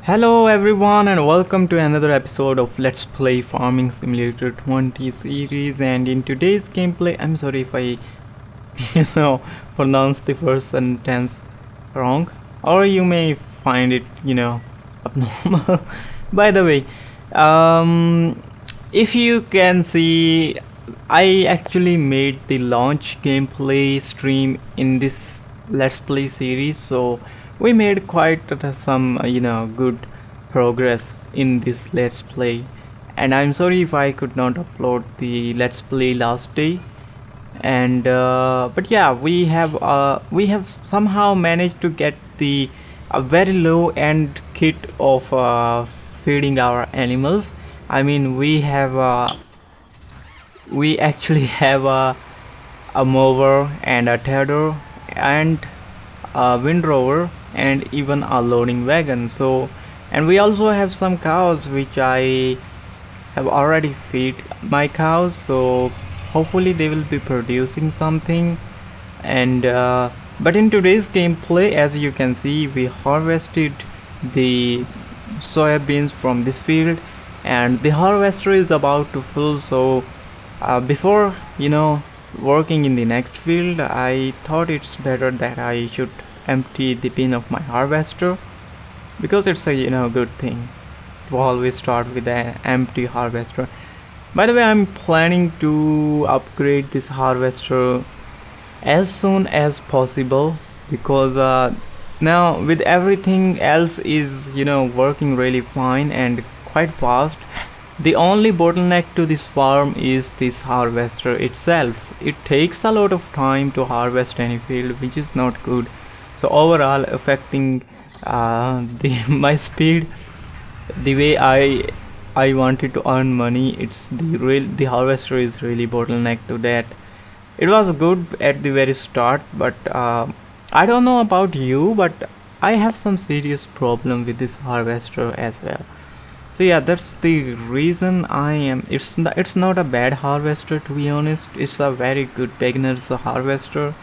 Hello everyone and welcome to another episode of Let's Play Farming Simulator 20 series. And in today's gameplay, I'm sorry if I you know pronounce the first sentence wrong, or you may find it abnormal. By the way, if you can see, I actually made the launch gameplay stream in this Let's Play series, so we made quite some good progress in this Let's Play. And I'm sorry if I could not upload the Let's Play last day. And but yeah, we have somehow managed to get the a very low end kit of feeding our animals. I mean, we actually have a mower and a tether and a windrower and even a loading wagon. So, and we also have some cows which I have already fed my cows, so hopefully they will be producing something. And but in today's gameplay, as you can see, we harvested the soybeans from this field and the harvester is about to fill. So before working in the next field, I thought it's better that I should empty the bin of my harvester, because it's a good thing to always start with an empty harvester. By the way, I'm planning to upgrade this harvester as soon as possible, because now with everything else is working really fine and quite fast. The only bottleneck to this farm is this harvester itself. It takes a lot of time to harvest any field, which is not good. So overall affecting my speed, the way I wanted to earn money. It's the harvester is really bottleneck to that. It was good at the very start, but I don't know about you, but I have some serious problem with this harvester as well. So yeah, that's the reason it's not a bad harvester, to be honest. It's a very good beginner's harvester,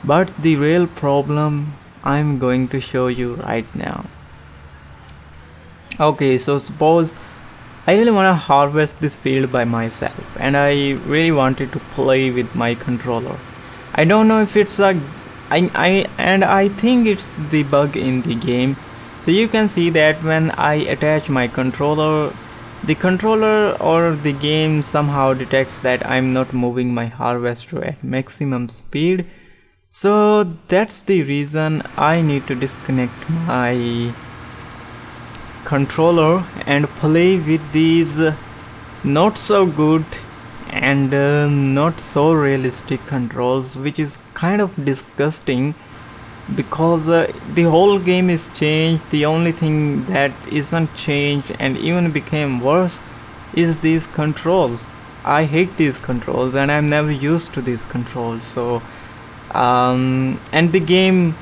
but the real problem I'm going to show you right now. Okay, so suppose I really want to harvest this field by myself and I really wanted to play with my controller. I don't know if it's I think it's the bug in the game. So you can see that when I attach my controller, the controller or the game somehow detects that I'm not moving my harvester at maximum speed. So that's the reason I need to disconnect my controller and play with these not so good and not so realistic controls, which is kind of disgusting, because the whole game is changed. The only thing that isn't changed and even became worse is these controls. I hate these controls and I'm never used to these controls. So and the game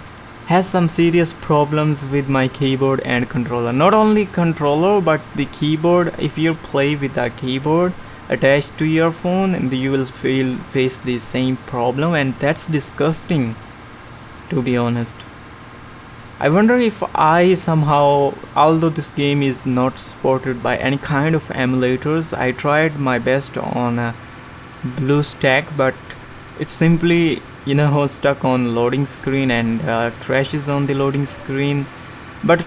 has some serious problems with my keyboard and controller. Not only controller but the keyboard. If you play with a keyboard attached to your phone, and you will face the same problem, and that's disgusting, to be honest. I wonder if I somehow, although this game is not supported by any kind of emulators, I tried my best on a BlueStack, but it's simply stuck on loading screen and crashes on the loading screen. But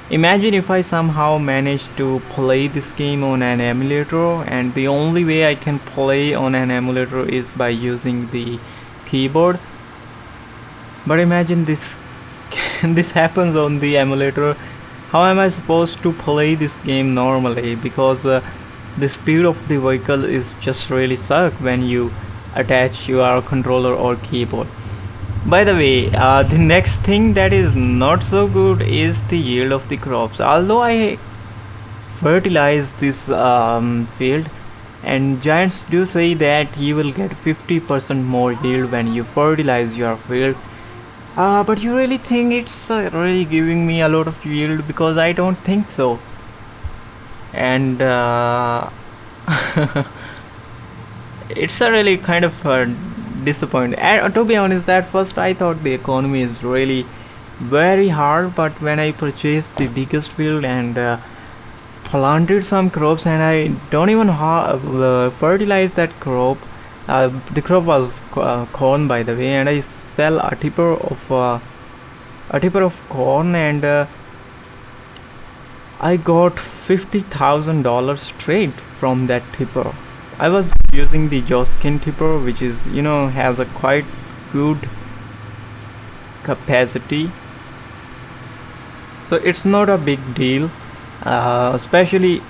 imagine if I somehow manage to play this game on an emulator, and the only way I can play on an emulator is by using the keyboard. But imagine this this happens on the emulator. How am I supposed to play this game normally? Because the speed of the vehicle is just really suck when you attach your controller or keyboard. By the way, the next thing that is not so good is the yield of the crops. Although I fertilize this field, and giants do say that you will get 50% more yield when you fertilize your field. But you really think it's really giving me a lot of yield? Because I don't think so. And it's a really kind of disappointing. And to be honest, at first I thought the economy is really very hard. But when I purchased the biggest field and planted some crops, and I don't even fertilize that crop. The crop was corn, by the way, and I sell a tipper of corn, and I got $50,000 straight from that tipper. I was using the Joskin tipper, which is, has a quite good capacity, so it's not a big deal. Especially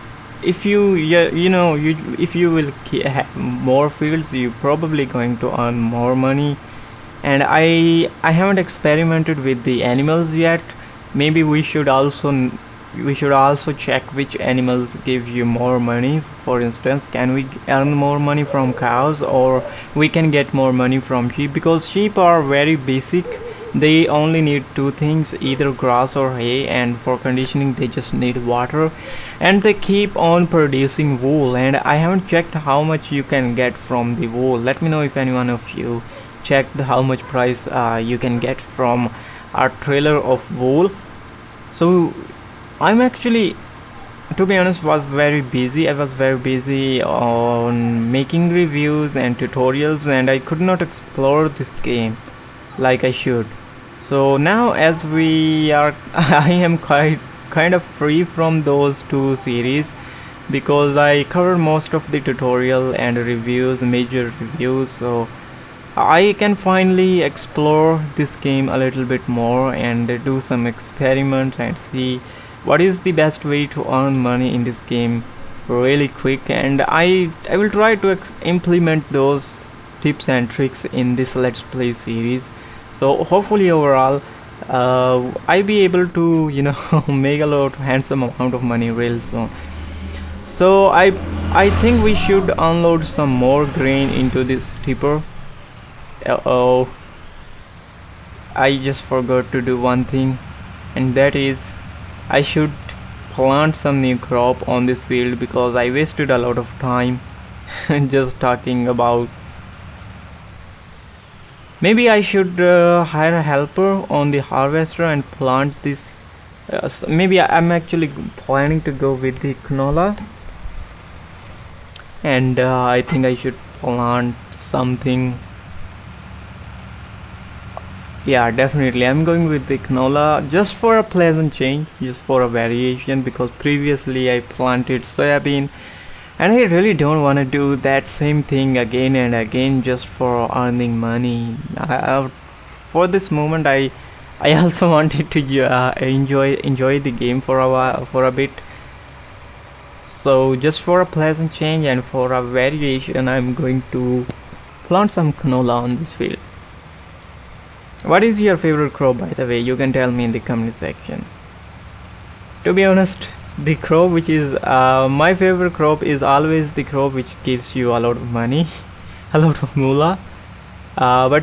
if if you will have more fields, you probably going to earn more money. And I haven't experimented with the animals yet. Maybe we should also check which animals give you more money. For instance, can we earn more money from cows, or we can get more money from sheep? Because sheep are very basic. They only need two things, either grass or hay, and for conditioning they just need water, and they keep on producing wool. And I haven't checked how much you can get from the wool. Let me know if any one of you checked how much price you can get from a trailer of wool. So I'm actually, to be honest, was very busy. I was very busy on making reviews and tutorials, and I could not explore this game like I should. So now, as we are I am kind of free from those two series, because I covered most of the tutorial and reviews, major reviews. So I can finally explore this game a little bit more and do some experiments and see what is the best way to earn money in this game really quick. And I will try to implement those tips and tricks in this Let's Play series. So hopefully overall I'll be able to make a handsome amount of money real soon. So I think we should unload some more grain into this tipper. Oh, I just forgot to do one thing, and that is I should plant some new crop on this field, because I wasted a lot of time just talking about. Maybe I should hire a helper on the harvester and plant this. Maybe I'm actually planning to go with the canola, and I think I should plant something. Yeah, definitely I'm going with the canola, just for a pleasant change, just for a variation, because previously I planted soybean, and I really don't want to do that same thing again and again just for earning money. For this moment, I also wanted to enjoy the game for a bit. So just for a pleasant change and for a variation, I'm going to plant some canola on this field. What is your favorite crop, by the way? You can tell me in the comment section. To be honest, the crop which is my favorite crop is always the crop which gives you a lot of money, a lot of moolah. But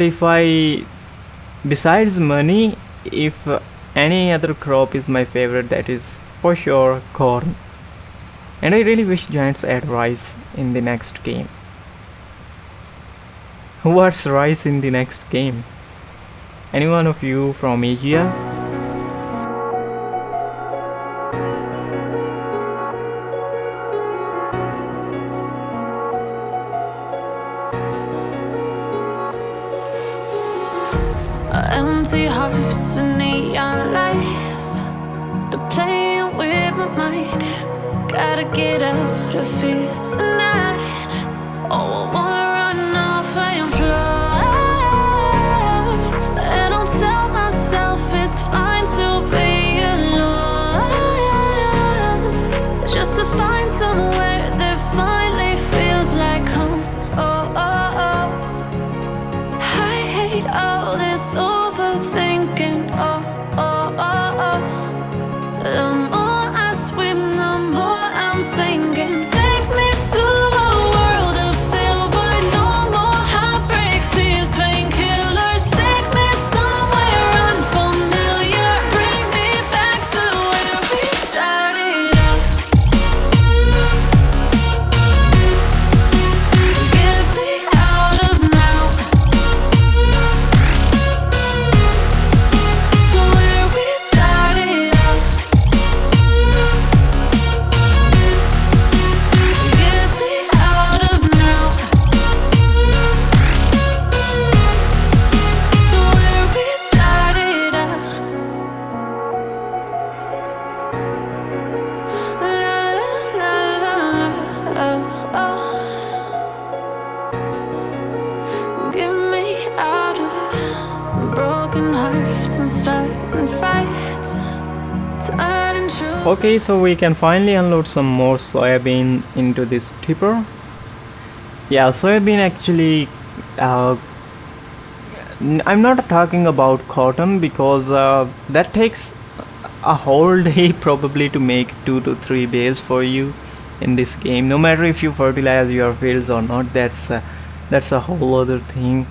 besides money, if any other crop is my favorite, that is for sure corn. And I really wish Giants add rice in the next game. What's rice in the next game? Any one of you from Asia? Empty hearts and neon lights, they're playing with my mind. Gotta get out of here tonight. Oh, I wanna run off and fly, and I'll tell myself it's fine to be alone, just to find somewhere that finally feels like home. Oh, oh, oh. I hate all this overthinking. Oh, oh, oh, oh. The more I swim, the more I'm sinking. Take me to a world of silver. No more heartbreaks, tears, painkillers. Take me somewhere unfamiliar. Bring me back to where we started out. Get me out of now. broken hearts and starting fights, turning truth. Okay, so we can finally unload some more soybean into this tipper. Yeah, soybean actually, I'm not talking about cotton because that takes a whole day probably to make 2 to 3 bales for you in this game. No matter if you fertilize your fields or not, that's a whole other thing.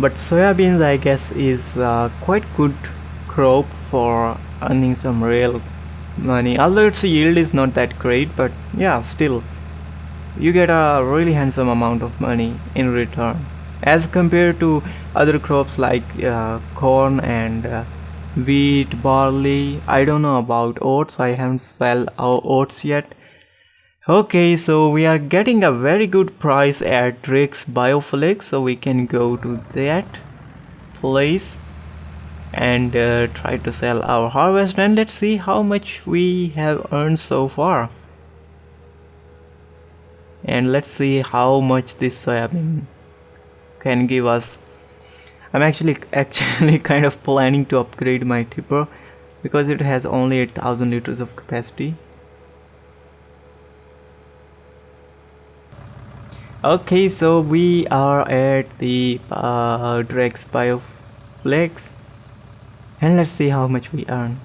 But soybeans, I guess, is quite good crop for earning some real money. Although its yield is not that great, but yeah, still you get a really handsome amount of money in return as compared to other crops like corn and wheat, barley. I don't know about oats. I haven't sell our oats yet. Okay, so we are getting a very good price at Drake's Bioflix, so we can go to that place and try to sell our harvest, and let's see how much we have earned so far. And let's see how much this soybean can give us. I'm actually kind of planning to upgrade my tipper because it has only 8,000 liters of capacity. Okay, so we are at the Drex Bioflex and let's see how much we earn.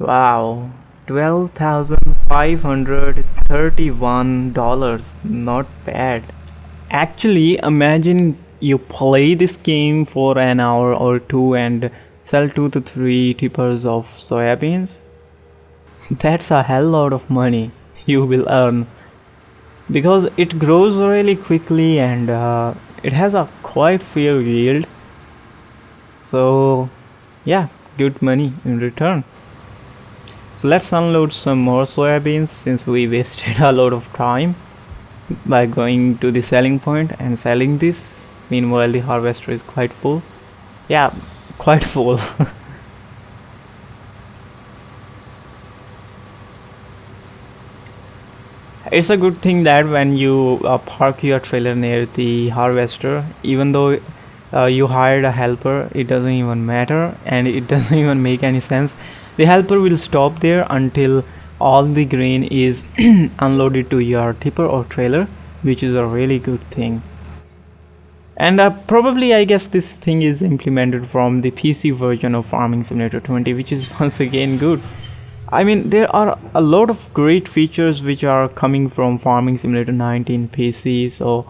Wow, $12,531. Not bad. Actually, imagine you play this game for an hour or two and sell 2 to 3 tippers of soybeans. That's a hell lot of money you will earn because it grows really quickly and it has a quite fair yield. So yeah, good money in return. So let's unload some more soybeans since we wasted a lot of time by going to the selling point and selling this. Meanwhile, the harvester is quite full. Yeah, quite full. It's a good thing that when you park your trailer near the harvester, even though you hired a helper, it doesn't even matter and it doesn't even make any sense. The helper will stop there until all the grain is unloaded to your tipper or trailer, which is a really good thing. And probably I guess this thing is implemented from the PC version of Farming Simulator 20, which is once again good. I mean, there are a lot of great features which are coming from Farming Simulator 19 PC. So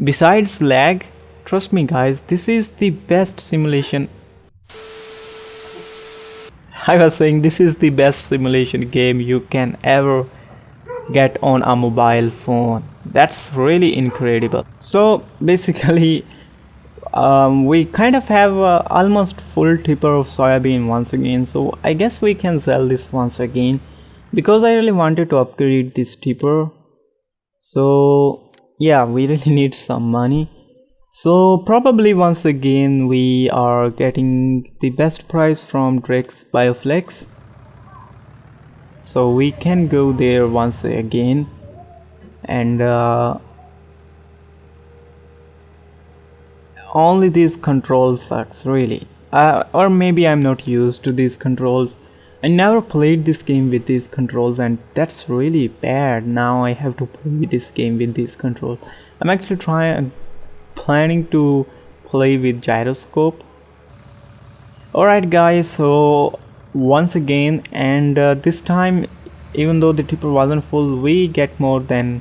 besides lag, trust me guys, this is the best simulation. I was saying this is the best simulation game you can ever get on a mobile phone. That's really incredible. So basically we kind of have almost full tipper of soybean once again, so I guess we can sell this once again because I really wanted to upgrade this tipper. So yeah, we really need some money. So probably once again we are getting the best price from Drake's Bioflex, so we can go there once again and only these controls sucks really, or maybe I'm not used to these controls. I never played this game with these controls and that's really bad. Now I have to play this game with these controls. I'm actually planning to play with gyroscope. Alright guys, so once again, and this time even though the tipper wasn't full, we get more than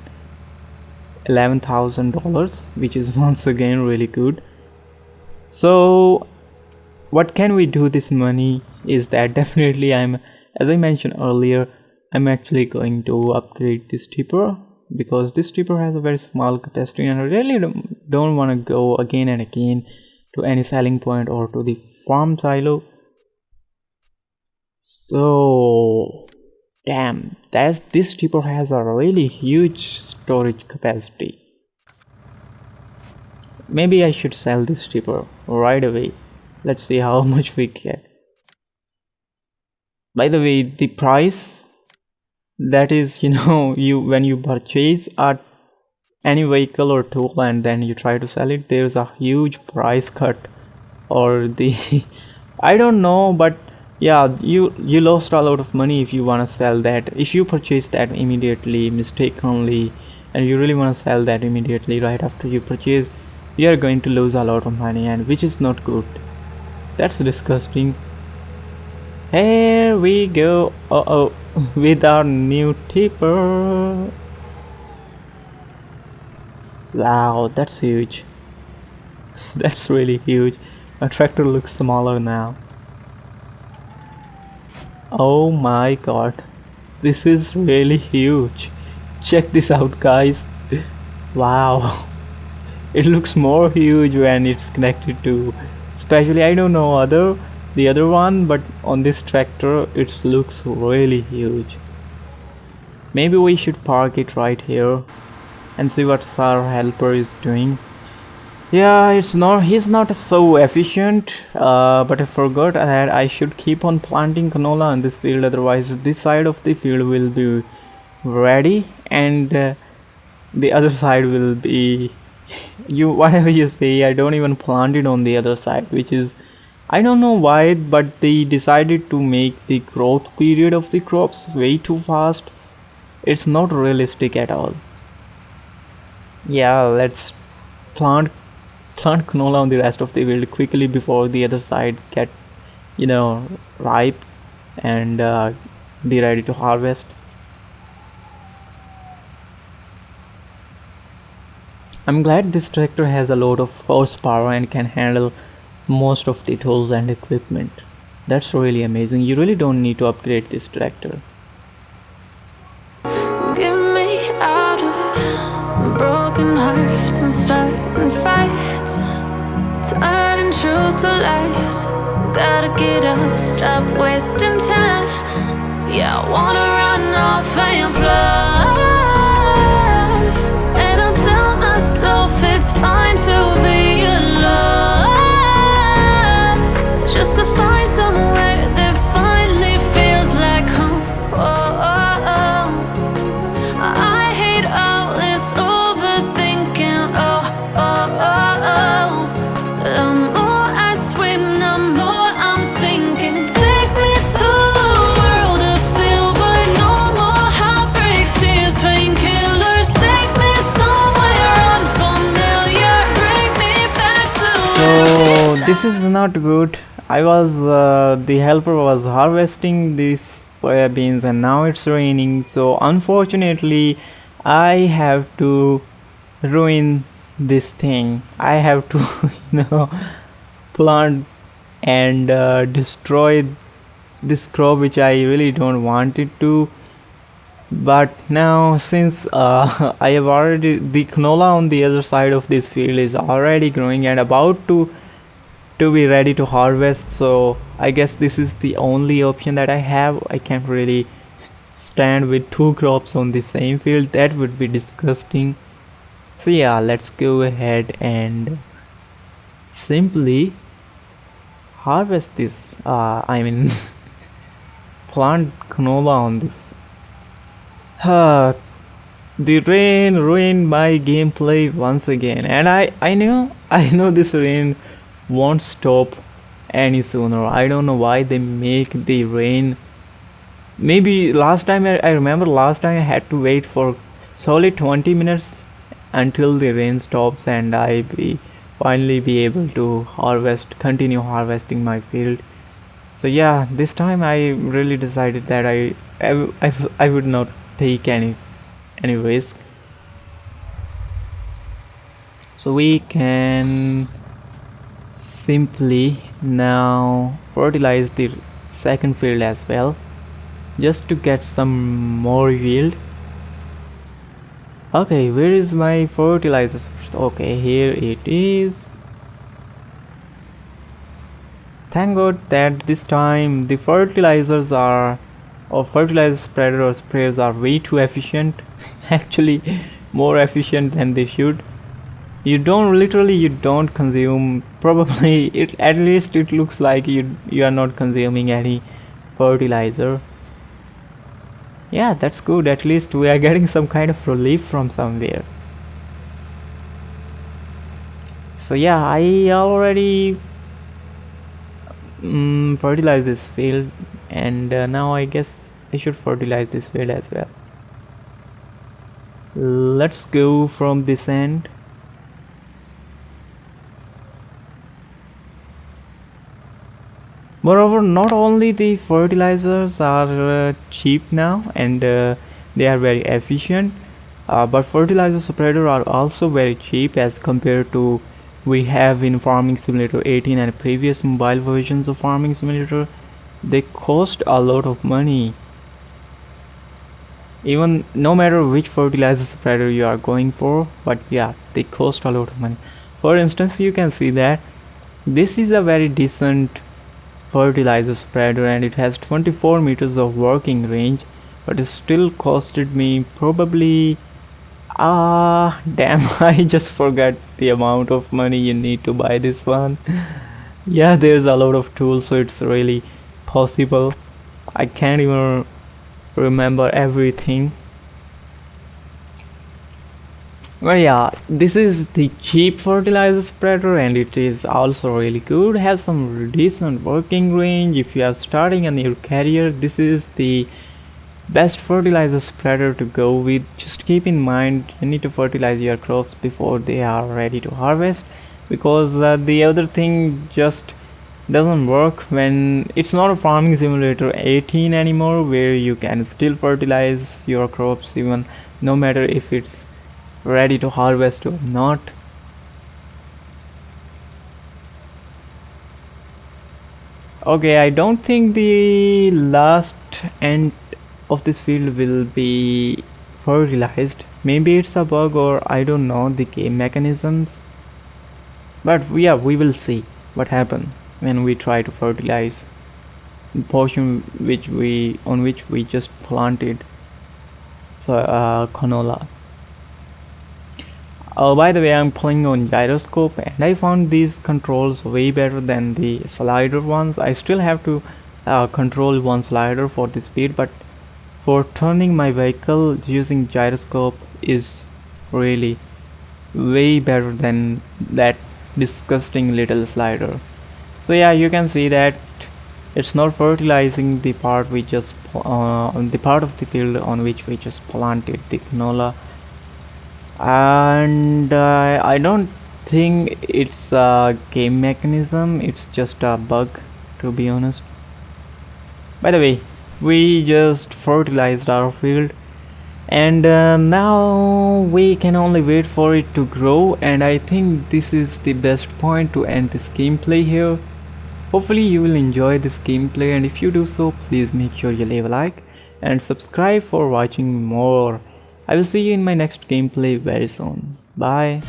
$11,000, which is once again really good. So what can we do this money is that definitely as I mentioned earlier, I'm actually going to upgrade this tipper because this tipper has a very small capacity and I really don't want to go again and again to any selling point or to the farm silo. So damn, this tipper has a really huge storage capacity. Maybe I should sell this tipper right away. Let's see how much we get. By the way, the price, that is, you know, when you purchase any vehicle or tool and then you try to sell it, there's a huge price cut or the I don't know, but yeah, you lost a lot of money if you want to sell that. If you purchase that immediately mistakenly and you really want to sell that immediately right after you purchase, you are going to lose a lot of money, and which is not good. That's disgusting. Here we go. Uh-oh. With our new tipper. Wow, that's huge. That's really huge. My tractor looks smaller now. Oh my god. This is really huge. Check this out, guys. Wow. It looks more huge when it's connected to, especially I don't know the other one, but on this tractor it looks really huge. Maybe we should park it right here and see what our helper is doing. Yeah, he's not so efficient, but I forgot that I should keep on planting canola in this field, otherwise this side of the field will be ready and the other side will be whatever you say. I don't even plant it on the other side, which is, I don't know why, but they decided to make the growth period of the crops way too fast. It's not realistic at all. Yeah, let's plant canola on the rest of the field quickly before the other side get ripe and be ready to harvest. I'm glad this tractor has a lot of horsepower and can handle most of the tools and equipment. That's really amazing. You really don't need to upgrade this tractor. Get me out of broken hearts and starting fights, turning truth to lies. Gotta get up, stop wasting time. Yeah, I wanna run off and fly. And I'll tell myself it's fine to be alone, just to find somewhere that finally feels like home. Oh, oh, oh. I hate all this overthinking. Oh, oh, oh, oh. The more I swim, the more I'm sinking. Take me to a world of silver. No more heartbreaks, tears, painkillers. Take me somewhere unfamiliar. Bring me back to So this is not good. The helper was harvesting these soybeans and now it's raining, so unfortunately I have to ruin this thing. I have to plant and destroy this crop, which I really don't want it to. But now, since I have already, the canola on the other side of this field is already growing and about to be ready to harvest, so I guess this is the only option that I have. I can't really stand with two crops on the same field. That would be disgusting. So yeah, let's go ahead and simply harvest this, I mean plant canola on this. The rain ruined my gameplay once again, and I know this rain won't stop any sooner. I don't know why they make the rain. Maybe last time I remember last time I had to wait for solid 20 minutes until the rain stops and I finally be able to continue harvesting my field. So yeah, this time I really decided that I would not take any risk. So we can simply now fertilize the second field as well, just to get some more yield. Okay, where is my fertilizer? Okay, here it is. Thank God that this time the fertilizer spreader or sprayers are way too efficient. Actually more efficient than they should. You don't consume, probably at least it looks like you are not consuming any fertilizer. Yeah, that's good. At least we are getting some kind of relief from somewhere. So yeah, I already fertilize this field, and now I guess I should fertilize this field as well. Let's go from this end. Moreover, not only the fertilizers are cheap now, and they are very efficient, but fertilizer spreader are also very cheap as compared to we have in Farming Simulator 18 and previous mobile versions of Farming Simulator. They cost a lot of money. Even no matter which fertilizer spreader you are going for, but yeah, they cost a lot of money. For instance, you can see that this is a very decent fertilizer spreader and it has 24 meters of working range, but it still costed me probably damn, I just forgot the amount of money you need to buy this one. Yeah, there's a lot of tools, so it's really possible. I can't even remember everything. Well, yeah, this is the cheap fertilizer spreader and it is also really good, has some decent working range. If you are starting a new career, this is the best fertilizer spreader to go with. Just keep in mind you need to fertilize your crops before they are ready to harvest, because the other thing just doesn't work when it's not a Farming Simulator 18 anymore, where you can still fertilize your crops even no matter if it's ready to harvest or not. Okay, I don't think the last end of this field will be fertilized. Maybe it's a bug, or I don't know the game mechanisms, but yeah, we will see what happens when we try to fertilize the portion on which we just planted canola. By the way, I'm playing on gyroscope and I found these controls way better than the slider ones. I still have to control one slider for the speed, but for turning my vehicle using gyroscope is really way better than that disgusting little slider. So yeah, you can see that it's not fertilizing the part we just the part of the field on which we just planted the canola, and I don't think it's a game mechanism, it's just a bug, to be honest. By the way, we just fertilized our field, and now we can only wait for it to grow, and I think this is the best point to end this gameplay here. Hopefully you will enjoy this gameplay, and if you do so, please make sure you leave a like and subscribe for watching more. I will see you in my next gameplay very soon. Bye.